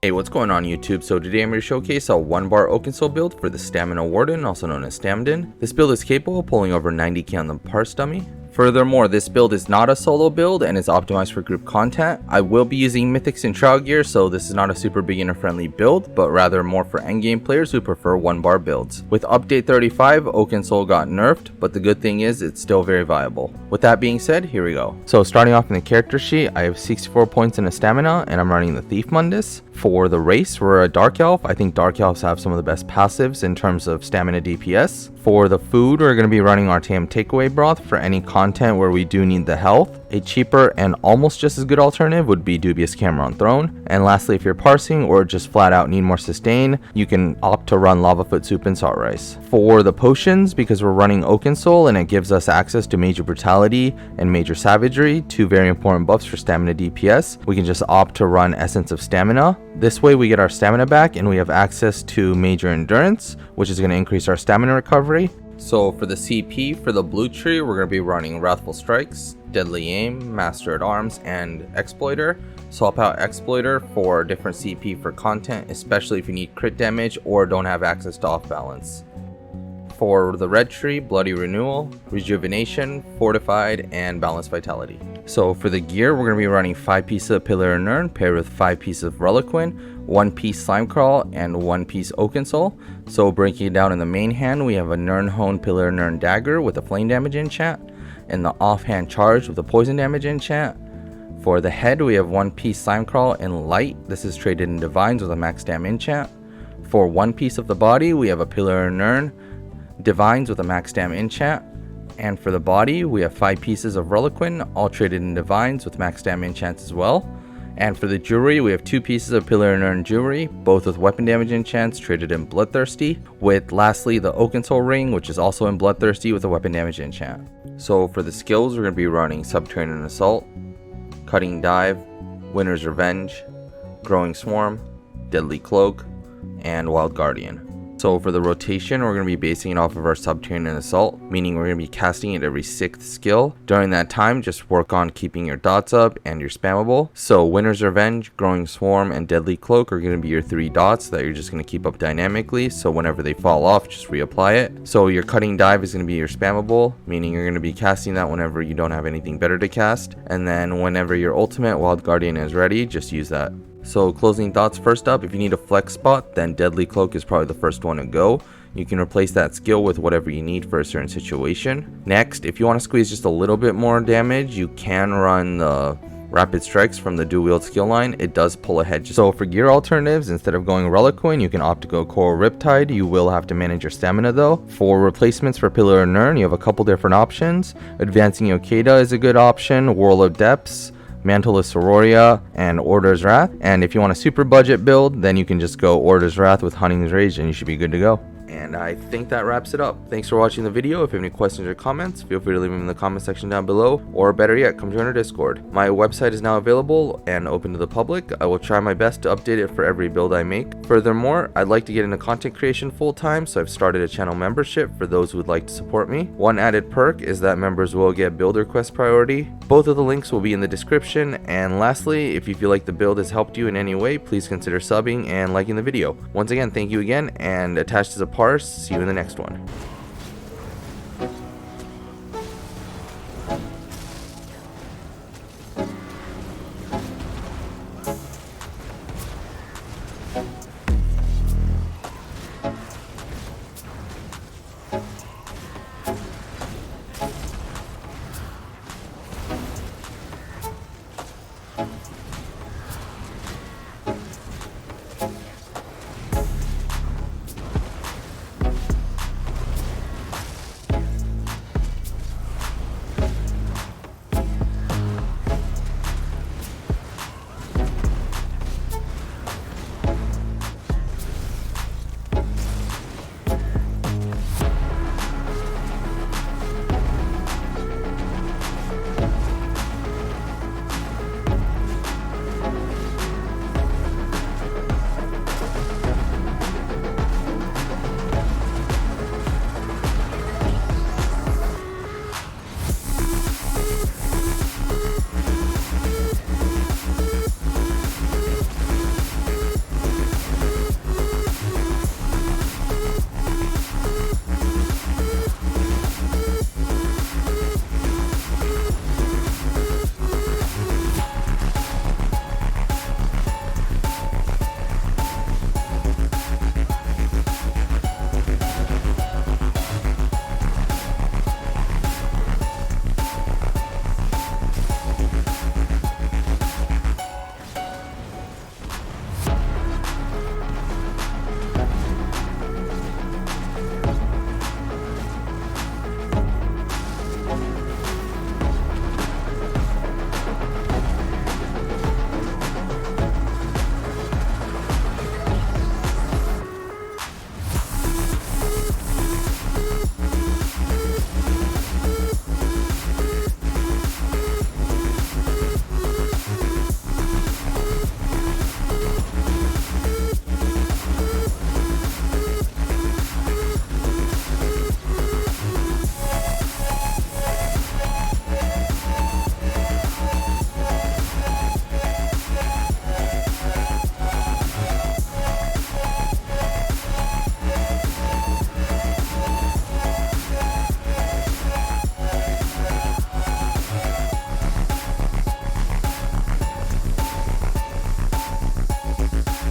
Hey, what's going on YouTube? So today I'm going to showcase a 1-bar Oakensoul build for the Stamina Warden, also known as Stamden. This build is capable of pulling over 90k on the parse dummy. Furthermore, this build is not a solo build and is optimized for group content. I will be using mythics and trial gear, so this is not a super beginner friendly build, but rather more for endgame players who prefer 1-bar builds. With update 35, Oakensoul got nerfed, but the good thing is it's still very viable. With that being said, here we go. So starting off in the character sheet, I have 64 points in a stamina and I'm running the Thief Mundus. For the race, we're a Dark Elf. I think Dark Elves have some of the best passives in terms of stamina DPS. For the food, we're going to be running our TM Takeaway Broth for any content where we do need the health. A cheaper and almost just as good alternative would be Dubious Camera on Throne. And lastly, if you're parsing or just flat out need more sustain, you can opt to run Lava Foot Soup and Salt Rice. For the potions, because we're running Oakensoul and it gives us access to Major Brutality and Major Savagery, two very important buffs for stamina DPS, we can just opt to run Essence of Stamina. This way we get our stamina back and we have access to Major Endurance, which is going to increase our stamina recovery. So for the CP, for the blue tree, we're going to be running Wrathful Strikes, Deadly Aim, Master at Arms, and Exploiter. Swap out Exploiter for different CP for content, especially if you need crit damage or don't have access to off balance. For the red tree, Bloody Renewal, Rejuvenation, Fortified, and Balanced Vitality. So for the gear, we're going to be running 5 pieces of Pillar and Urn paired with 5 pieces of Reliquin, 1 piece Slime Crawl, and 1 piece Oakensoul. So breaking it down in the main hand, we have a Nirn Pillar and Urn Dagger with a flame damage enchant, and the offhand charge with a poison damage enchant. For the head, we have 1 piece Slime Crawl and Light. This is traded in Divines with a max dam enchant. For 1 piece of the body, we have a Pillar and Urn Divines with a max dam enchant. And for the body, we have 5 pieces of Reliquin, all traded in Divines with max dam enchants as well. And for the jewelry, we have 2 pieces of Pillar and Urn jewelry, both with weapon damage enchants traded in Bloodthirsty, with lastly the Oakensoul Ring, which is also in Bloodthirsty with a weapon damage enchant. So for the skills, we're going to be running Subterranean Assault, Cutting Dive, Winter's Revenge, Growing Swarm, Deadly Cloak, and Wild Guardian. So for the rotation, we're going to be basing it off of our Subterranean Assault, meaning we're going to be casting it every 6th skill. During that time, just work on keeping your dots up and your spammable. So Winter's Revenge, Growing Swarm, and Deadly Cloak are going to be your 3 dots that you're just going to keep up dynamically. So whenever they fall off, just reapply it. So your Cutting Dive is going to be your spammable, meaning you're going to be casting that whenever you don't have anything better to cast. And then whenever your ultimate Wild Guardian is ready, just use that. So closing thoughts, first up, if you need a flex spot, then Deadly Cloak is probably the first one to go. You can replace that skill with whatever you need for a certain situation. Next, if you want to squeeze just a little bit more damage, you can run the Rapid Strikes from the dual wield skill line. It does pull ahead. So for gear alternatives, instead of going Reliquin, you can opt to go Coral Riptide. You will have to manage your stamina though. For replacements for Pillar and Urn, you have a couple different options. Advancing Yokeda is a good option, Whirl of Depths, Mantle of Sororia, and Order's Wrath. And if you want a super budget build, then you can just go Order's Wrath with Hunting's Rage and you should be good to go. And I think that wraps it up. Thanks for watching the video. If you have any questions or comments, feel free to leave them in the comment section down below, or better yet, come join our Discord. My website is now available and open to the public. I will try my best to update it for every build I make. Furthermore, I'd like to get into content creation full time, so I've started a channel membership for those who would like to support me. One added perk is that members will get build request priority. Both of the links will be in the description. And lastly, if you feel like the build has helped you in any way, please consider subbing and liking the video. Once again, thank you again, and attached is a parse. See you in the next one.